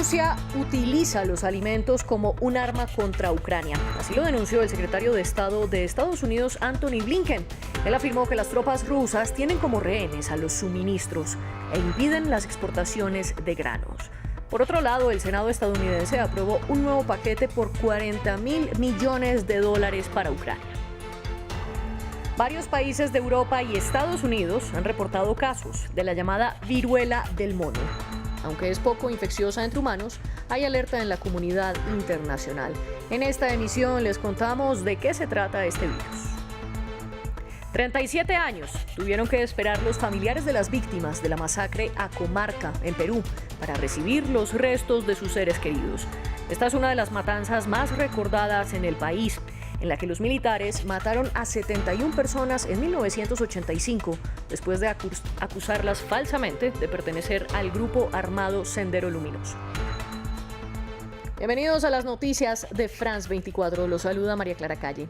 Rusia utiliza los alimentos como un arma contra Ucrania. Así lo denunció el secretario de Estado de Estados Unidos, Antony Blinken. Él afirmó que las tropas rusas tienen como rehenes a los suministros e impiden las exportaciones de granos. Por otro lado, el Senado estadounidense aprobó un nuevo paquete por $40.000 millones para Ucrania. Varios países de Europa y Estados Unidos han reportado casos de la llamada viruela del mono. Aunque es poco infecciosa entre humanos, hay alerta en la comunidad internacional. En esta emisión les contamos de qué se trata este virus. 37 años tuvieron que esperar los familiares de las víctimas de la masacre a Comarca, en Perú, para recibir los restos de sus seres queridos. Esta es una de las matanzas más recordadas en el país, en la que los militares mataron a 71 personas en 1985, después de acusarlas falsamente de pertenecer al grupo armado Sendero Luminoso. Bienvenidos a las noticias de France 24, los saluda María Clara Calle.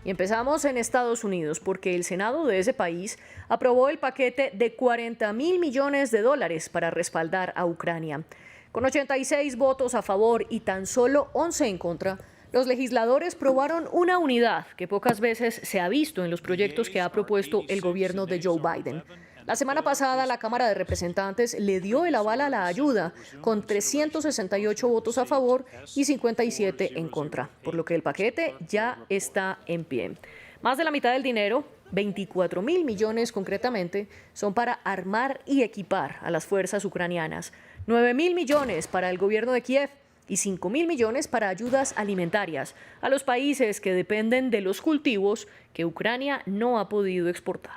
Y empezamos en Estados Unidos, porque el Senado de ese país aprobó el paquete de $40.000 millones para respaldar a Ucrania. Con 86 votos a favor y tan solo 11 en contra, los legisladores probaron una unidad que pocas veces se ha visto en los proyectos que ha propuesto el gobierno de Joe Biden. La semana pasada, la Cámara de Representantes le dio el aval a la ayuda, con 368 votos a favor y 57 en contra, por lo que el paquete ya está en pie. Más de la mitad del dinero, $24.000 millones concretamente, son para armar y equipar a las fuerzas ucranianas, $9.000 millones para el gobierno de Kiev, y $5.000 millones para ayudas alimentarias a los países que dependen de los cultivos que Ucrania no ha podido exportar.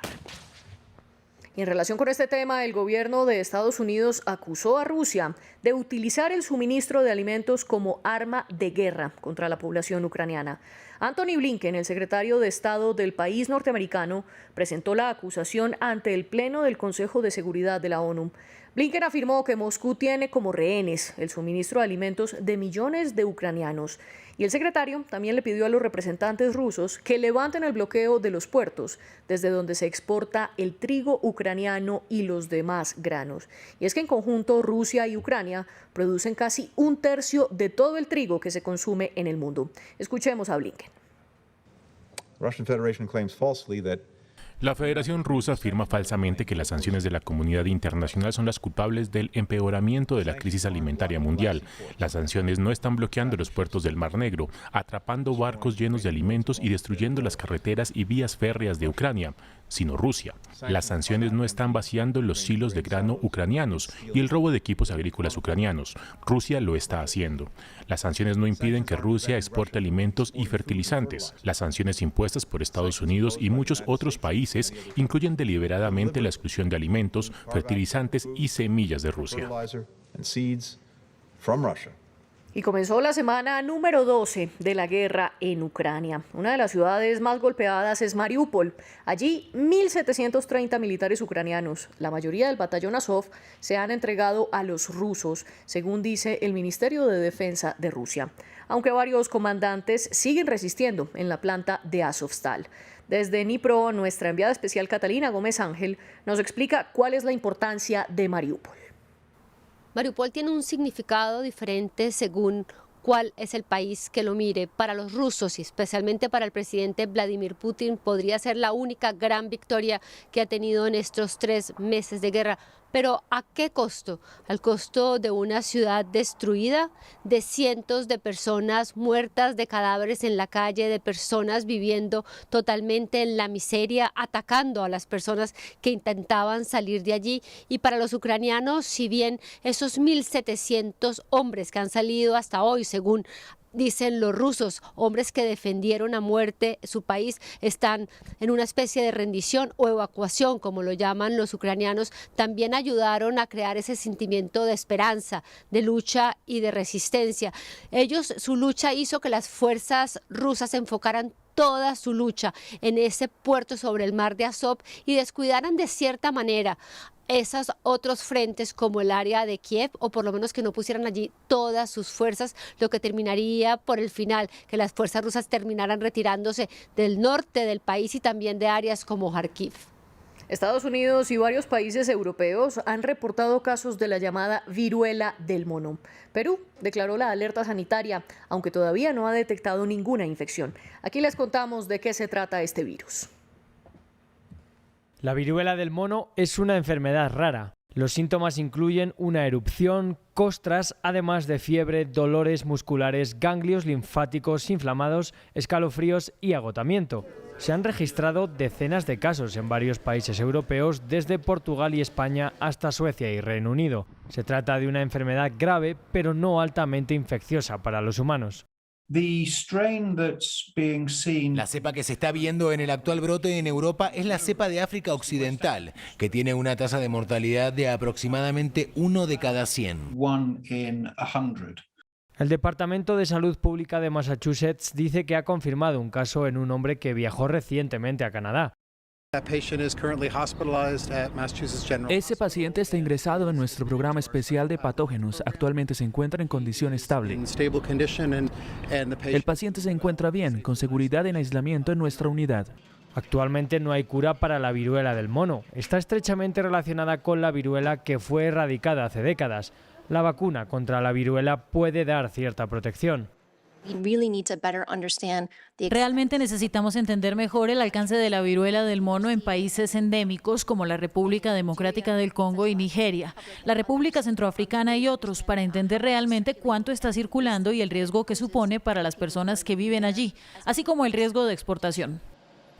Y en relación con este tema, el gobierno de Estados Unidos acusó a Rusia de utilizar el suministro de alimentos como arma de guerra contra la población ucraniana. Antony Blinken, el secretario de Estado del país norteamericano, presentó la acusación ante el Pleno del Consejo de Seguridad de la ONU. Blinken afirmó que Moscú tiene como rehenes el suministro de alimentos de millones de ucranianos. Y el secretario también le pidió a los representantes rusos que levanten el bloqueo de los puertos, desde donde se exporta el trigo ucraniano y los demás granos. Y es que en conjunto Rusia y Ucrania producen casi un tercio de todo el trigo que se consume en el mundo. Escuchemos a Blinken. La Federación Rusa afirma falsamente que las sanciones de la comunidad internacional son las culpables del empeoramiento de la crisis alimentaria mundial. Las sanciones no están bloqueando los puertos del Mar Negro, atrapando barcos llenos de alimentos y destruyendo las carreteras y vías férreas de Ucrania, sino Rusia. Las sanciones no están vaciando los silos de grano ucranianos y el robo de equipos agrícolas ucranianos. Rusia lo está haciendo. Las sanciones no impiden que Rusia exporte alimentos y fertilizantes. Las sanciones impuestas por Estados Unidos y muchos otros países incluyen deliberadamente la exclusión de alimentos, fertilizantes y semillas de Rusia. Y comenzó la semana número 12 de la guerra en Ucrania. Una de las ciudades más golpeadas es Mariupol. Allí, 1.730 militares ucranianos, la mayoría del batallón Azov, se han entregado a los rusos, según dice el Ministerio de Defensa de Rusia. Aunque varios comandantes siguen resistiendo en la planta de Azovstal. Desde Dnipro, nuestra enviada especial Catalina Gómez Ángel nos explica cuál es la importancia de Mariupol. Mariupol tiene un significado diferente según cuál es el país que lo mire. Para los rusos y especialmente para el presidente Vladimir Putin podría ser la única gran victoria que ha tenido en estos 3 meses de guerra. Pero ¿a qué costo? Al costo de una ciudad destruida, de cientos de personas muertas, de cadáveres en la calle, de personas viviendo totalmente en la miseria, atacando a las personas que intentaban salir de allí. Y para los ucranianos, si bien esos 1.700 hombres que han salido hasta hoy, según dicen los rusos, hombres que defendieron a muerte su país, están en una especie de rendición o evacuación, como lo llaman los ucranianos, también ayudaron a crear ese sentimiento de esperanza, de lucha y de resistencia. Su lucha hizo que las fuerzas rusas enfocaran toda su lucha en ese puerto sobre el mar de Azov y descuidaran de cierta manera esos otros frentes como el área de Kiev, o por lo menos que no pusieran allí todas sus fuerzas, lo que terminaría por el final, que las fuerzas rusas terminaran retirándose del norte del país y también de áreas como Kharkiv. Estados Unidos y varios países europeos han reportado casos de la llamada viruela del mono. Perú declaró la alerta sanitaria, aunque todavía no ha detectado ninguna infección. Aquí les contamos de qué se trata este virus. La viruela del mono es una enfermedad rara. Los síntomas incluyen una erupción, costras, además de fiebre, dolores musculares, ganglios linfáticos inflamados, escalofríos y agotamiento. Se han registrado decenas de casos en varios países europeos, desde Portugal y España hasta Suecia y Reino Unido. Se trata de una enfermedad grave, pero no altamente infecciosa para los humanos. La cepa que se está viendo en el actual brote en Europa es la cepa de África Occidental, que tiene una tasa de mortalidad de aproximadamente 1 de cada 100. El Departamento de Salud Pública de Massachusetts dice que ha confirmado un caso en un hombre que viajó recientemente a Canadá. Ese paciente está ingresado en nuestro programa especial de patógenos. Actualmente se encuentra en condición estable. El paciente se encuentra bien, con seguridad en aislamiento en nuestra unidad. Actualmente no hay cura para la viruela del mono. Está estrechamente relacionada con la viruela que fue erradicada hace décadas. La vacuna contra la viruela puede dar cierta protección. Realmente necesitamos entender mejor el alcance de la viruela del mono en países endémicos como la República Democrática del Congo y Nigeria, la República Centroafricana y otros, para entender realmente cuánto está circulando y el riesgo que supone para las personas que viven allí, así como el riesgo de exportación.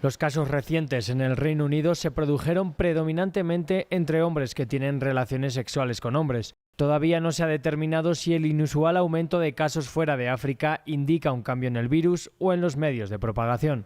Los casos recientes en el Reino Unido se produjeron predominantemente entre hombres que tienen relaciones sexuales con hombres. Todavía no se ha determinado si el inusual aumento de casos fuera de África indica un cambio en el virus o en los medios de propagación.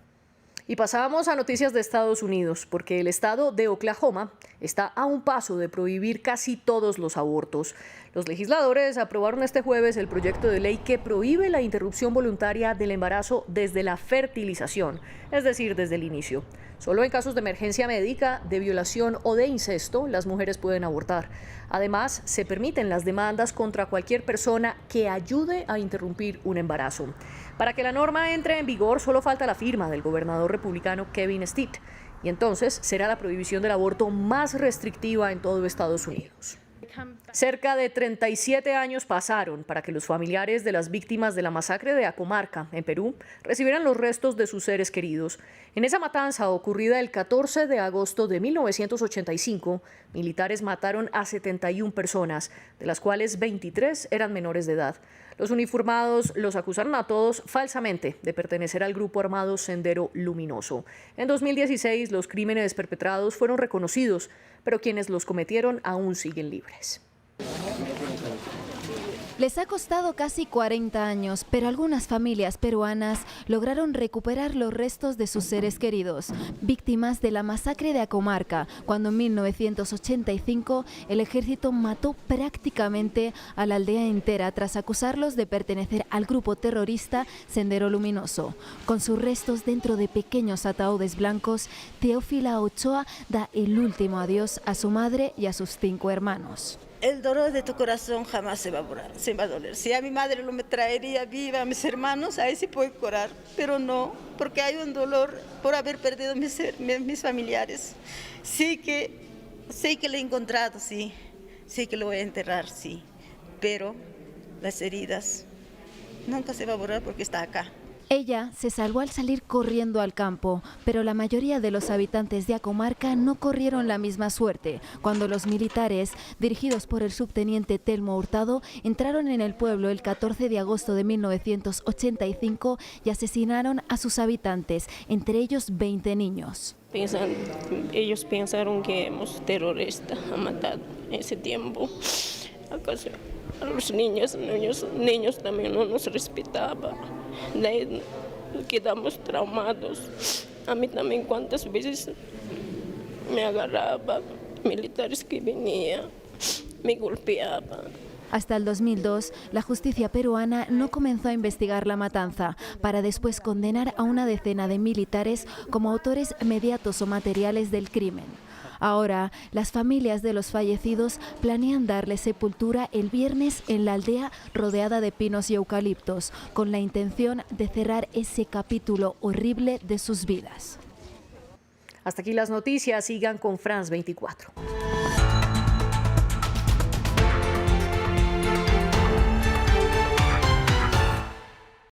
Y pasamos a noticias de Estados Unidos, porque el estado de Oklahoma está a un paso de prohibir casi todos los abortos. Los legisladores aprobaron este jueves el proyecto de ley que prohíbe la interrupción voluntaria del embarazo desde la fertilización, es decir, desde el inicio. Solo en casos de emergencia médica, de violación o de incesto, las mujeres pueden abortar. Además, se permiten las demandas contra cualquier persona que ayude a interrumpir un embarazo. Para que la norma entre en vigor, solo falta la firma del gobernador republicano Kevin Stitt, y entonces será la prohibición del aborto más restrictiva en todo Estados Unidos. Cerca de 37 años pasaron para que los familiares de las víctimas de la masacre de Acomarca, en Perú, recibieran los restos de sus seres queridos. En esa matanza ocurrida el 14 de agosto de 1985, militares mataron a 71 personas, de las cuales 23 eran menores de edad. Los uniformados los acusaron a todos falsamente de pertenecer al grupo armado Sendero Luminoso. En 2016, los crímenes perpetrados fueron reconocidos, pero quienes los cometieron aún siguen libres. Les ha costado casi 40 años, pero algunas familias peruanas lograron recuperar los restos de sus seres queridos, víctimas de la masacre de Acomarca, cuando en 1985 el ejército mató prácticamente a la aldea entera tras acusarlos de pertenecer al grupo terrorista Sendero Luminoso. Con sus restos dentro de pequeños ataúdes blancos, Teófila Ochoa da el último adiós a su madre y a sus 5 hermanos. El dolor de tu corazón jamás se va a borrar, se va a doler. Si a mi madre lo me traería viva, a mis hermanos, ahí sí puedo curar, pero no, porque hay un dolor por haber perdido mis familiares. Sí que lo he encontrado, sí que lo voy a enterrar, sí, pero las heridas nunca se va a borrar porque está acá. Ella se salvó al salir corriendo al campo, pero la mayoría de los habitantes de Acomarca no corrieron la misma suerte cuando los militares, dirigidos por el subteniente Telmo Hurtado, entraron en el pueblo el 14 de agosto de 1985 y asesinaron a sus habitantes, entre ellos 20 niños. Ellos pensaron que éramos terroristas, han matado en ese tiempo. ¿Acaso? A los niños también no nos respetaban, quedamos traumados. A mí también cuántas veces me agarraban, militares que venían, me golpeaban. Hasta el 2002, la justicia peruana no comenzó a investigar la matanza, para después condenar a una decena de militares como autores mediatos o materiales del crimen. Ahora, las familias de los fallecidos planean darle sepultura el viernes en la aldea rodeada de pinos y eucaliptos, con la intención de cerrar ese capítulo horrible de sus vidas. Hasta aquí las noticias, sigan con France 24.